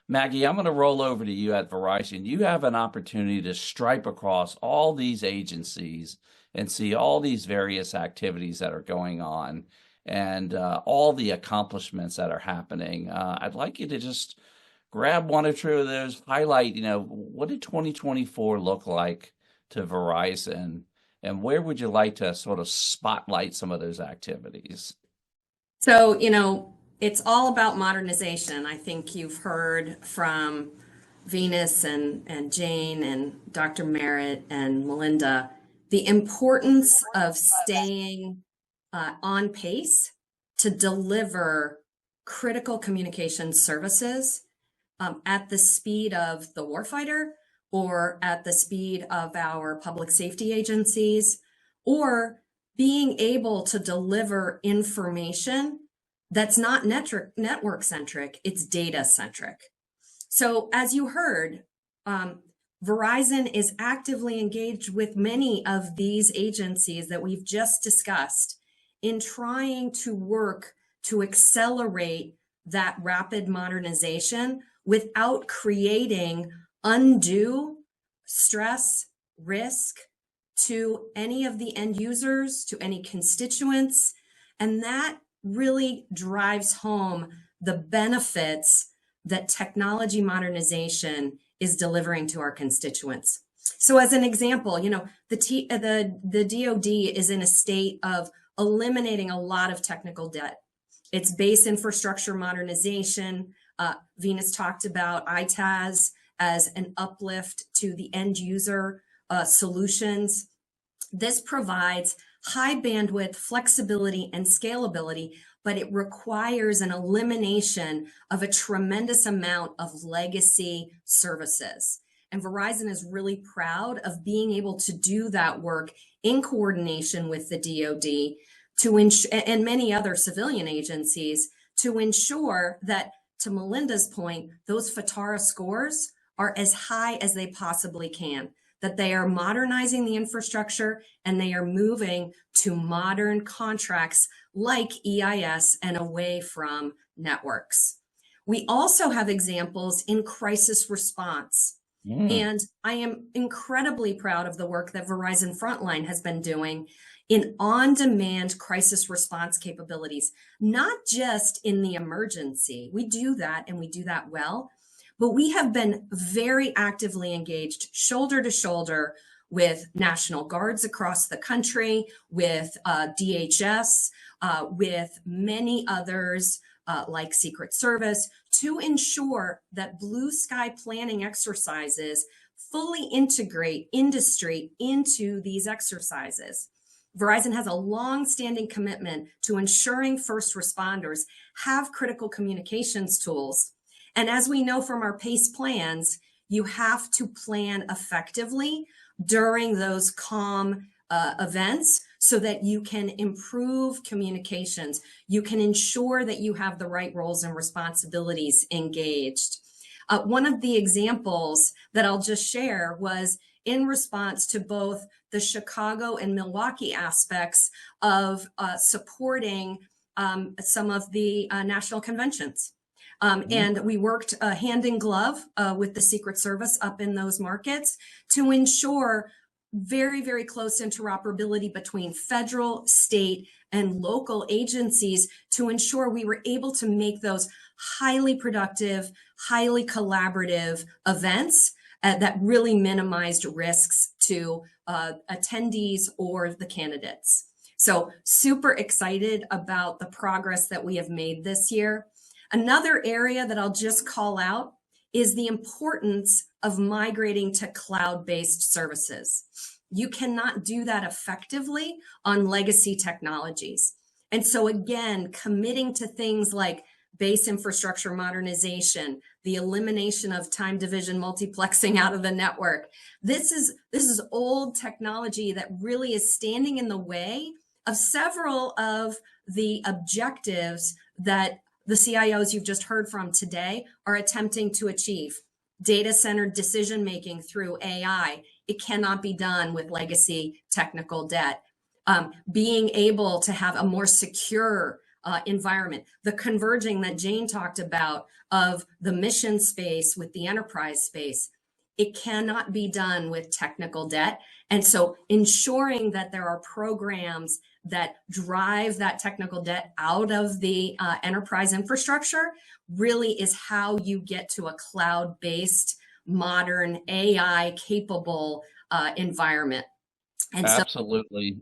Maggie, I'm going to roll over to you at Verizon. You have an opportunity to stripe across all these agencies and see all these various activities that are going on and all the accomplishments that are happening. I'd like you to just grab one or two of those, highlight, what did 2024 look like to Verizon, and where would you like to sort of spotlight some of those activities? So, it's all about modernization. I think you've heard from Venus and Jane and Dr. Merritt and Melinda the importance of staying on pace to deliver critical communication services at the speed of the warfighter or at the speed of our public safety agencies, or being able to deliver information that's not network centric, it's data centric. So as you heard, Verizon is actively engaged with many of these agencies that we've just discussed in trying to work to accelerate that rapid modernization without creating undue stress, risk to any of the end users, to any constituents. And that really drives home the benefits that technology modernization is delivering to our constituents. So as an example, the DoD is in a state of eliminating a lot of technical debt. It's base infrastructure modernization. Venus talked about ITAS as an uplift to the end user solutions. This provides high bandwidth, flexibility, and scalability, but it requires an elimination of a tremendous amount of legacy services. And Verizon is really proud of being able to do that work in coordination with the DoD and many other civilian agencies to ensure that, to Melinda's point, those FATARA scores are as high as they possibly can, that they are modernizing the infrastructure and they are moving to modern contracts like EIS and away from networks. We also have examples in crisis response. And I am incredibly proud of the work that Verizon Frontline has been doing in on-demand crisis response capabilities, not just in the emergency. We do that and we do that well, but we have been very actively engaged shoulder to shoulder with National Guards across the country, with DHS, with many others like Secret Service, to ensure that blue sky planning exercises fully integrate industry into these exercises. Verizon has a long-standing commitment to ensuring first responders have critical communications tools. And as we know from our PACE plans, you have to plan effectively during those calm events so that you can improve communications. You can ensure that you have the right roles and responsibilities engaged. One of the examples that I'll just share was in response to both the Chicago and Milwaukee aspects of supporting some of the national conventions. And we worked hand in glove with the Secret Service up in those markets to ensure very, very close interoperability between federal, state, and local agencies to ensure we were able to make those highly productive, highly collaborative events that really minimized risks to attendees or the candidates. So super excited about the progress that we have made this year. Another area that I'll just call out is the importance of migrating to cloud-based services. You cannot do that effectively on legacy technologies. And so again, committing to things like base infrastructure modernization, the elimination of time division multiplexing out of the network. This is old technology that really is standing in the way of several of the objectives that the CIOs you've just heard from today are attempting to achieve. Data-centered decision-making through AI. It cannot be done with legacy technical debt. Being able to have a more secure environment. The converging that Jane talked about of the mission space with the enterprise space, it cannot be done with technical debt. And so ensuring that there are programs that drive that technical debt out of the enterprise infrastructure really is how you get to a cloud-based, modern, AI-capable environment. And so Absolutely.